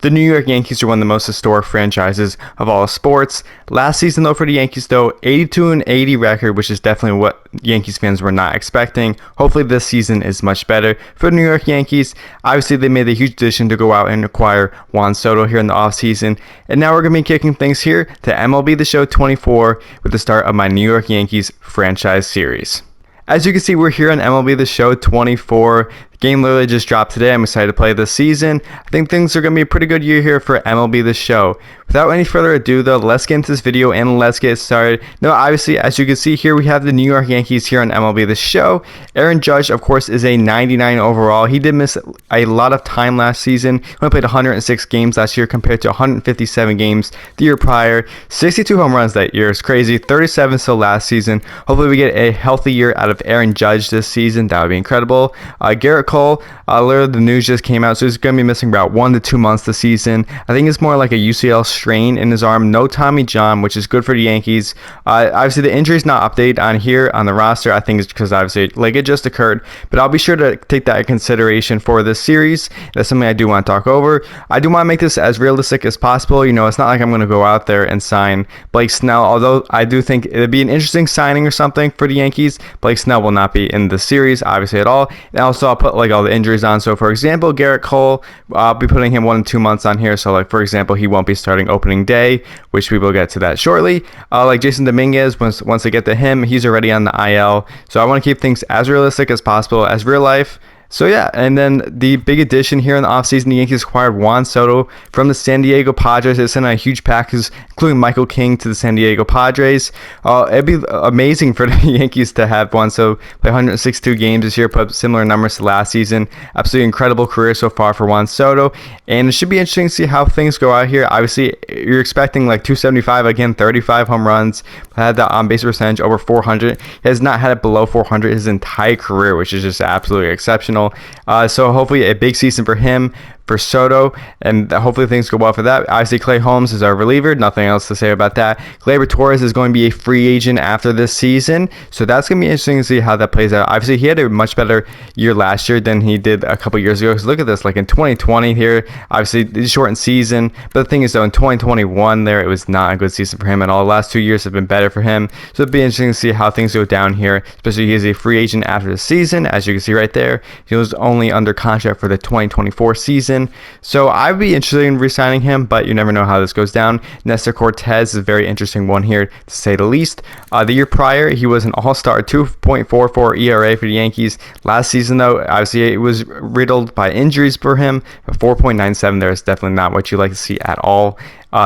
The New York Yankees are one of the most historic franchises of all sports. Last season, though, for the Yankees, 82-80 record, which is definitely what Yankees fans were not expecting. Hopefully, this season is much better for the New York Yankees. Obviously, they made a huge decision to go out and acquire Juan Soto here in the offseason. And now we're going to be kicking things here to MLB The Show 24 with the start of my New York Yankees franchise series. As you can see, we're here on MLB The Show 24. The game literally just dropped today. I'm excited to play this season. I think things are going to be a pretty good year here for MLB The Show. Without any further ado, though, let's get into this video and let's get started. Now, obviously, as you can see here, we have the New York Yankees here on MLB The Show. Aaron Judge, of course, is a 99 overall. He did miss a lot of time last season. He only played 106 games last year compared to 157 games the year prior. 62 home runs that year. It's crazy. 37 still last season. Hopefully, we get a healthy year out of Aaron Judge this season. That would be incredible. Garrett Cole, literally the news just came out, so he's going to be missing about 1 to 2 months this season. I think it's more like a UCL strain in his arm. No Tommy John, which is good for the Yankees. Obviously, the injury is not updated on here on the roster. I think it's because obviously like it just occurred, but I'll be sure to take that into consideration for this series. That's something I do want to talk over. I do want to make this as realistic as possible. You know, it's not like I'm going to go out there and sign Blake Snell, although I do think it'd be an interesting signing or something for the Yankees. Blake Snell will not be in the series, obviously, at all. And also, I'll put like all the injuries on. So, for example, Garrett Cole, I'll be putting him 1 to 2 months on here. So, like, for example, he won't be starting opening day, which we will get to that shortly. Like Jason Dominguez, once I get to him, he's already on the IL. So, I want to keep things as realistic as possible, as real life. So yeah, and then the big addition here in the offseason, the Yankees acquired Juan Soto from the San Diego Padres. They sent out a huge package, including Michael King, to the San Diego Padres. It'd be amazing for the Yankees to have Juan Soto play 162 games this year, put up similar numbers to last season. Absolutely incredible career so far for Juan Soto, and it should be interesting to see how things go out here. Obviously, you're expecting like 275 again, 35 home runs, had that on-base percentage over 400. He has not had it below 400 his entire career, which is just absolutely exceptional. So hopefully a big season for him, for Soto, and hopefully things go well for that. Obviously, Clay Holmes is our reliever. Nothing else to say about that. Gleyber Torres is going to be a free agent after this season, so that's going to be interesting to see how that plays out. Obviously, he had a much better year last year than he did a couple years ago. So look at this, like in 2020 here, obviously the shortened season, but the thing is though, in 2021 there, it was not a good season for him at all. The last 2 years have been better for him, so it'll be interesting to see how things go down here, especially he is a free agent after the season. As you can see right there, he was only under contract for the 2024 season. So I'd be interested in re-signing him, but you never know how this goes down. Nestor Cortez is a very interesting one here, to say the least. The year prior, he was an all-star, 2.44 ERA for the Yankees. Last season, though, obviously it was riddled by injuries for him. 4.97 there is definitely not what you like to see at all.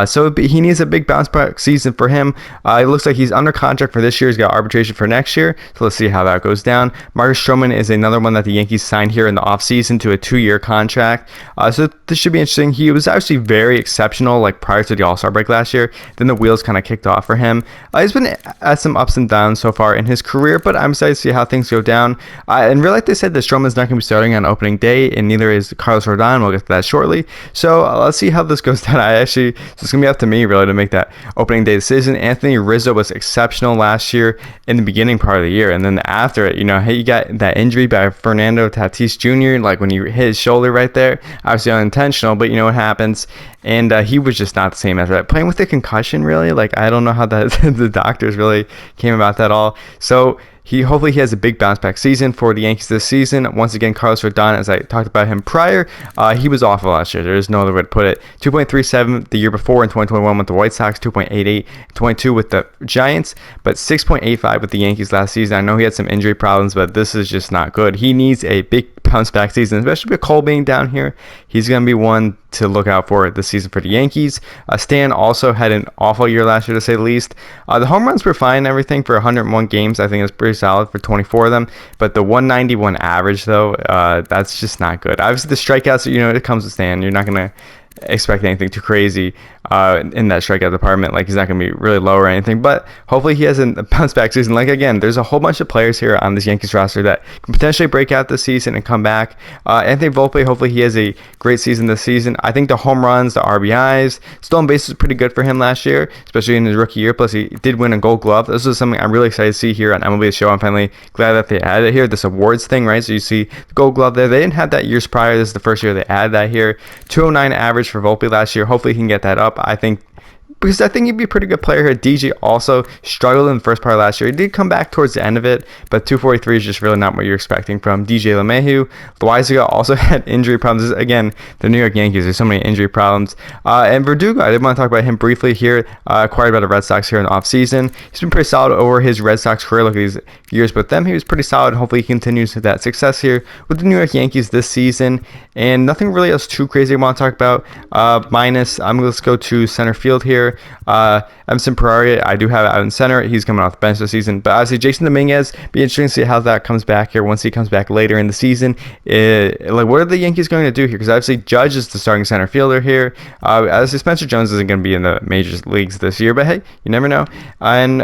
So he needs a big bounce back season for him. It looks like he's under contract for this year. He's got arbitration for next year. So let's see how that goes down. Marcus Stroman is another one that the Yankees signed here in the offseason to a 2-year contract. So this should be interesting. He was actually very exceptional like prior to the All-Star break last year. Then the wheels kind of kicked off for him. He's been at some ups and downs so far in his career, but I'm excited to see how things go down. And really, like they said, that Stroman's not going to be starting on opening day, and neither is Carlos Rodon. We'll get to that shortly. So let's see how this goes down. So it's going to be up to me, really, to make that opening day decision. Anthony Rizzo was exceptional last year in the beginning part of the year. And then after it, you know, hey, you got that injury by Fernando Tatis Jr., like when you hit his shoulder right there. Obviously unintentional, but you know what happens. And he was just not the same after that. Playing with the concussion, really, like I don't know how that the doctors really came about that all. So hopefully he has a big bounce back season for the Yankees this season. Once again, Carlos Rodon, as I talked about him prior, he was awful last year. There is no other way to put it. 2.37 the year before in 2021 with the White Sox, 2.88, 22 with the Giants, but 6.85 with the Yankees last season. I know he had some injury problems, but this is just not good. He needs a big bounce back season, especially with Cole being down here. He's going to be one to look out for this season for the Yankees. Stan also had an awful year last year, to say the least. The home runs were fine and everything for 101 games. I think it's pretty solid for 24 of them. But the 191 average, though, that's just not good. Obviously, the strikeouts, you know, it comes to Stan. You're not going to expect anything too crazy in that strikeout department. Like, he's not going to be really low or anything, but hopefully he has a bounce back season. Like, again, there's a whole bunch of players here on this Yankees roster that can potentially break out this season and come back. Anthony Volpe, hopefully he has a great season this season. I think the home runs, the RBIs, stolen bases was pretty good for him last year, especially in his rookie year. Plus, he did win a Gold Glove. This is something I'm really excited to see here on MLB The Show. I'm finally glad that they added it here, this awards thing, right? So you see the Gold Glove there. They didn't have that years prior. This is the first year they added that here. 209 average average for Volpe last year. Hopefully he can get that up. Because I think he'd be a pretty good player here. DJ also struggled in the first part of last year. He did come back towards the end of it, but 243 is just really not what you're expecting from DJ LeMahieu. Loaizaga also had injury problems. Again, the New York Yankees, there's so many injury problems. And Verdugo, I did want to talk about him briefly here, acquired by the Red Sox here in the offseason. He's been pretty solid over his Red Sox career. Look at these years with them. He was pretty solid. Hopefully he continues that success here with the New York Yankees this season. And nothing really else too crazy I want to talk about. Let's go to center field here. Emerson Pereira, I do have out in center. He's coming off the bench this season. But obviously, Jason Dominguez, be interesting to see how that comes back here once he comes back later in the season. What are the Yankees going to do here? Because obviously, Judge is the starting center fielder here. Obviously, Spencer Jones isn't going to be in the major leagues this year, but hey, you never know. And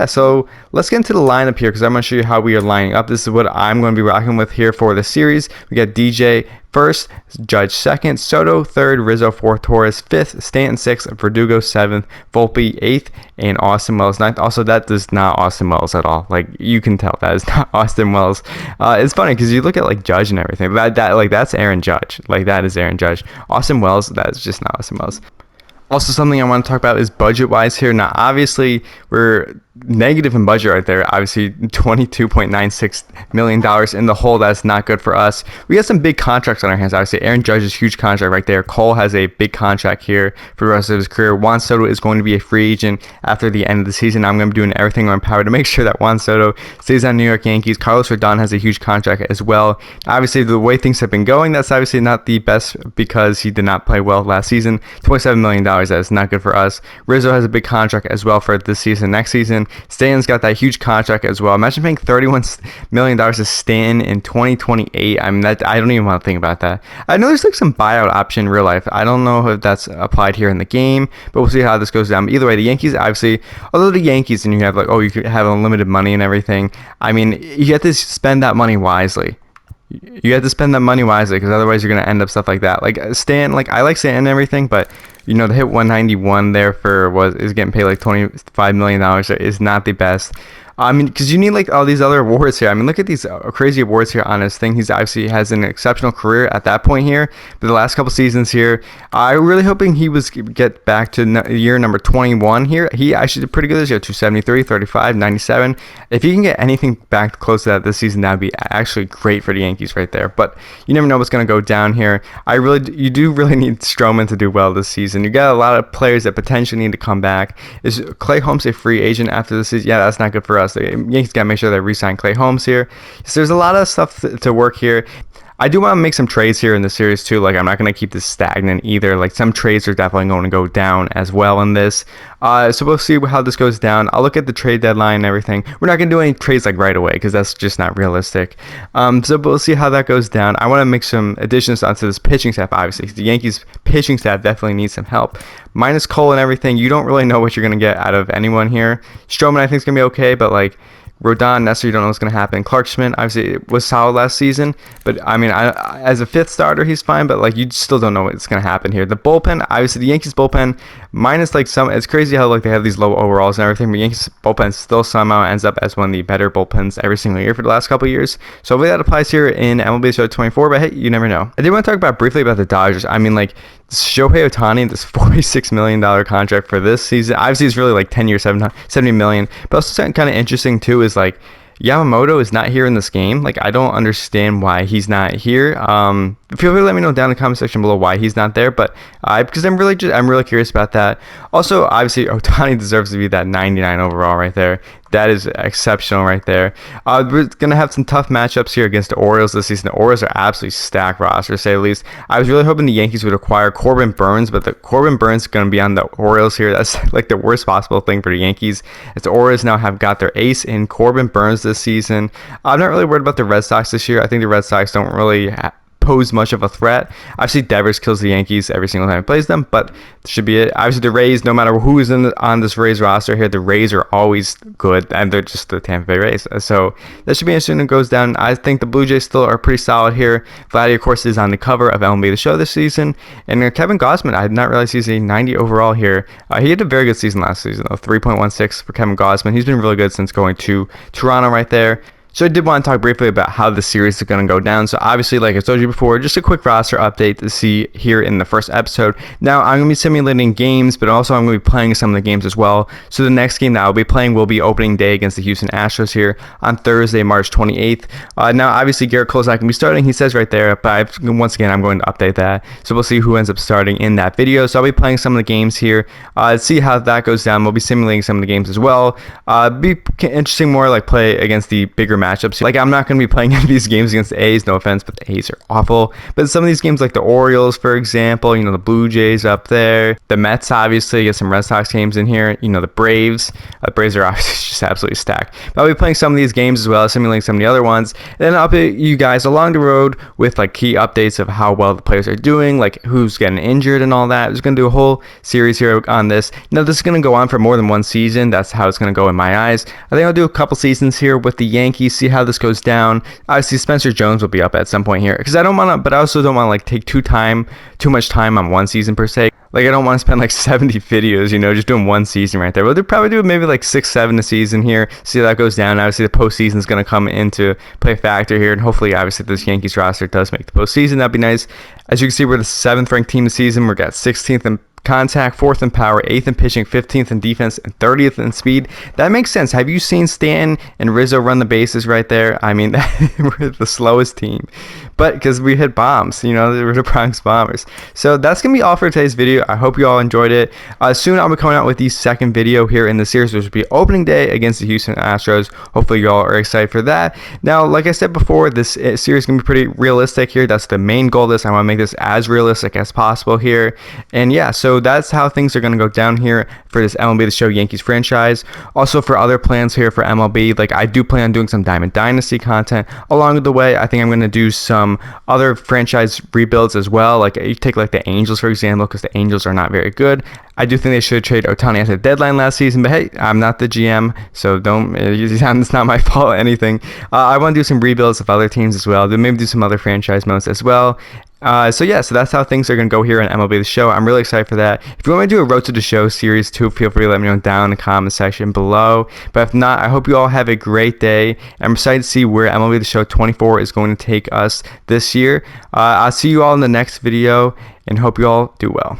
so let's get into the lineup here because I'm going to show you how we are lining up. This is what I'm going to be rocking with here for the series. We got DJ first, Judge second, Soto third, Rizzo fourth, Torres fifth, Stanton sixth, Verdugo seventh, Volpe eighth, and Austin Wells ninth. Also, that is not Austin Wells at all. Like, you can tell that is not Austin Wells. It's funny because you look at like Judge and everything. That's Aaron Judge. Like, that is Aaron Judge. Austin Wells, that is just not Austin Wells. Also, something I want to talk about is budget-wise here. Now, obviously, we're negative in budget right there. Obviously, $22.96 million in the hole. That's not good for us. We got some big contracts on our hands. Obviously, Aaron Judge's huge contract right there. Cole has a big contract here for the rest of his career. Juan Soto is going to be a free agent after the end of the season. I'm going to be doing everything in my power to make sure that Juan Soto stays on New York Yankees. Carlos Rodon has a huge contract as well. Obviously, the way things have been going, that's obviously not the best because he did not play well last season. $27 million. That is not good for us. Rizzo has a big contract as well for this season. Next season, Stanton's got that huge contract as well. Imagine paying $31 million to Stanton in 2028. I mean, I don't even want to think about that. I know there's like some buyout option in real life. I don't know if that's applied here in the game, but we'll see how this goes down. But either way, the Yankees, obviously, although the Yankees and you have you could have unlimited money and everything. I mean, you have to spend that money wisely. You have to spend that money wisely because otherwise you're going to end up stuff like that. Like Stan, I like Stan and everything, but the hit 191 there is getting paid like $25 million is not the best. I mean, because you need all these other awards here. I mean, look at these crazy awards here on his thing. He's obviously has an exceptional career at that point here. But the last couple seasons here, I'm really hoping he get back to year number 21 here. He actually did pretty good this year, 273, 35, 97. If he can get anything back close to that this season, that would be actually great for the Yankees right there. But you never know what's going to go down here. You do really need Stroman to do well this season. You got a lot of players that potentially need to come back. Is Clay Holmes a free agent after this season? Yeah, that's not good for us. The Yankees got to make sure they re-sign Clay Holmes here. So there's a lot of stuff to work here. I do want to make some trades here in the series too. I'm not going to keep this stagnant either. Some trades are definitely going to go down as well in this. So we'll see how this goes down. I'll look at the trade deadline and everything. We're not going to do any trades right away because that's just not realistic. So we'll see how that goes down. I want to make some additions onto this pitching staff, obviously. The Yankees pitching staff definitely needs some help. Minus Cole and everything, you don't really know what you're going to get out of anyone here. Stroman, I think, is going to be okay, but Rodon, Nestor, you don't know what's going to happen. Clark Schmidt, obviously, was solid last season. But, I mean, as a fifth starter, he's fine. But, you still don't know what's going to happen here. The bullpen, obviously, the Yankees bullpen, minus, it's crazy how, they have these low overalls and everything. But Yankees bullpen still somehow ends up as one of the better bullpens every single year for the last couple of years. So, hopefully that applies here in MLB The Show 24. But, hey, you never know. I did want to talk briefly about the Dodgers. I mean, Shohei Ohtani, this $46 million contract for this season. Obviously, it's really 10 years, $70 million. But also something kind of interesting, too, is Yamamoto is not here in this game. I don't understand why he's not here. Feel free to let me know down in the comment section below why he's not there. But because I'm really curious about that. Also, obviously, Ohtani deserves to be that 99 overall right there. That is exceptional right there. We're going to have some tough matchups here against the Orioles this season. The Orioles are absolutely stacked roster, to say the least. I was really hoping the Yankees would acquire Corbin Burns, but the Corbin Burns is going to be on the Orioles here. That's the worst possible thing for the Yankees, as the Orioles now have got their ace in Corbin Burns this season. I'm not really worried about the Red Sox this year. I think the Red Sox don't really pose much of a threat. Obviously, Devers kills the Yankees every single time he plays them, but that should be it. Obviously, the Rays, no matter who is on this Rays roster here, the Rays are always good, and they're just the Tampa Bay Rays. So that should be interesting when it goes down. I think the Blue Jays still are pretty solid here. Vladdy, of course, is on the cover of MLB The Show this season. And Kevin Gausman, I did not realize he's a 90 overall here. He had a very good season last season, though. 3.16 for Kevin Gausman. He's been really good since going to Toronto right there. So I did want to talk briefly about how the series is going to go down. So obviously, like I told you before, just a quick roster update to see here in the first episode. Now I'm going to be simulating games, but also I'm going to be playing some of the games as well. So the next game that I'll be playing will be opening day against the Houston Astros here on Thursday, March 28th. Now obviously Garrett Cole's not going to be starting. He says right there, but once again I'm going to update that. So we'll see who ends up starting in that video. So I'll be playing some of the games here. See how that goes down. We'll be simulating some of the games as well. Be interesting more like play against the bigger matchups. Like I'm not going to be playing these games against the A's, no offense, but the A's are awful. But some of these games like the Orioles, for example, the Blue Jays up there, the Mets obviously, get some Red Sox games in here, the Braves. The Braves are obviously just absolutely stacked. But I'll be playing some of these games as well, simulating some of the other ones. And then I'll update you guys along the road with like key updates of how well the players are doing, like who's getting injured and all that. I'm just going to do a whole series here on this. Now this is going to go on for more than one season. That's how it's going to go in my eyes. I think I'll do a couple seasons here with the Yankees, see how this goes down. Obviously Spencer Jones will be up at some point here because I don't want to, but I also don't want to like take too much time on one season per se. Like I don't want to spend like 70 videos, just doing one season right there. We'll probably do maybe like 6-7 a season here. See how that goes down. Obviously the postseason is going to come into play factor here, and hopefully obviously this Yankees roster does make the postseason. That'd be nice. As you can see, we're the 7th ranked team this season. We're got 16th in contact, 4th in power, 8th in pitching, 15th in defense, and 30th in speed. That makes sense. Have you seen Stanton and Rizzo run the bases right there? I mean, we're the slowest team, but because we hit bombs, we're the Bronx Bombers. So that's gonna be all for today's video. I hope you all enjoyed it. Soon I'll be coming out with the second video here in the series, which will be opening day against the Houston Astros. Hopefully you all are excited for that. Now, like I said before, this series is gonna be pretty realistic here. That's the main goal of this. I want to make this as realistic as possible here, and yeah, so that's how things are going to go down here for this MLB The Show Yankees franchise. Also for other plans here for MLB, like I do plan on doing some Diamond Dynasty content along the way. I think I'm going to do some other franchise rebuilds as well. Like you take like the Angels for example, because the Angels are not very good. I do think they should trade Ohtani at the deadline last season, but hey, I'm not the GM, so it's not my fault or anything. I want to do some rebuilds of other teams as well. Then maybe do some other franchise modes as well. So that's how things are going to go here on MLB The Show. I'm really excited for that. If you want me to do a Road to the Show series too, feel free to let me know down in the comment section below. But if not, I hope you all have a great day. I'm excited to see where MLB The Show 24 is going to take us this year. I'll see you all in the next video and hope you all do well.